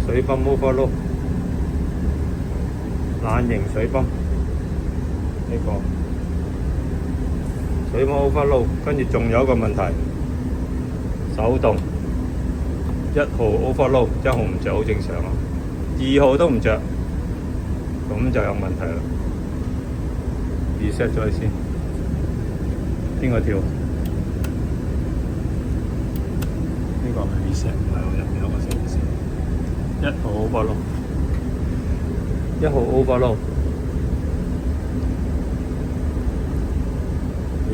水泵 overload， 懶型水泵呢個水泵 overload， 跟住仲有一個問題，手動1號 overload， 1號唔着好正常啊，2號都唔着，咁就有問題啦。reset 咗佢先，邊個跳？呢個係咪 reset？ 唔係，我入邊有個寫字1號 overload， 1號 overload，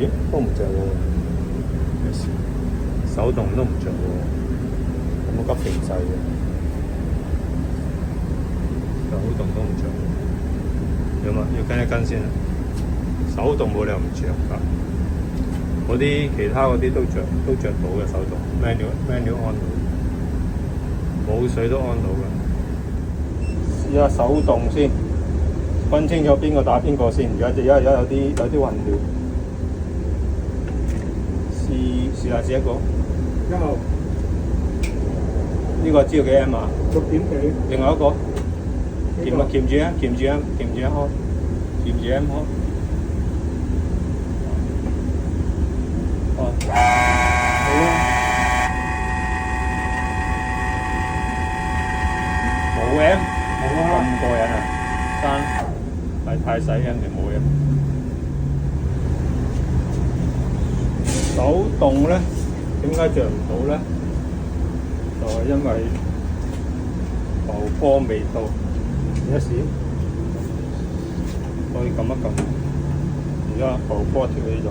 咦？都唔着喎，咩事？手動都唔着喎，有冇急停掣嘅？手動都唔着，有冇？要跟一跟先啊！手動冇理由唔着㗎，嗰啲其他嗰啲都着到嘅手動 manual on 到，冇水都 on 到嘅。試下手動先，分清楚邊個打邊個先。而家有啲混亂。試下試一個1號呢個知道幾 M 啊6點幾，另外一個鉗住 M 開，鉗住 M 開。冇 M， 咁過癮啊！太細 M 定冇 M。手動咧，點解着唔到咧？就係因為浮波未到，一時可以撳一撳。而家浮波跳起咗，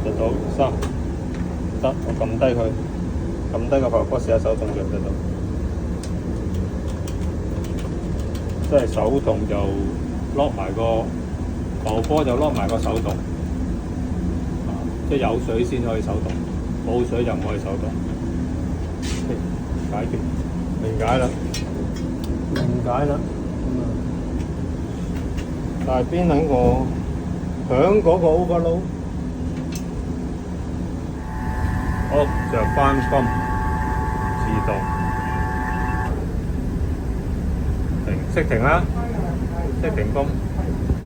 着到3，得我撳低佢，撳低個浮波試下手動着唔着到。即係手動就 lock 埋個浮波，就 lock 埋個手動。即係有水先可以手動，冇水就唔可以手動。解決，明解啦，明解啦。但係邊等我響嗰個 overload， 好着翻泵，自動停，熄停啦，熄停泵。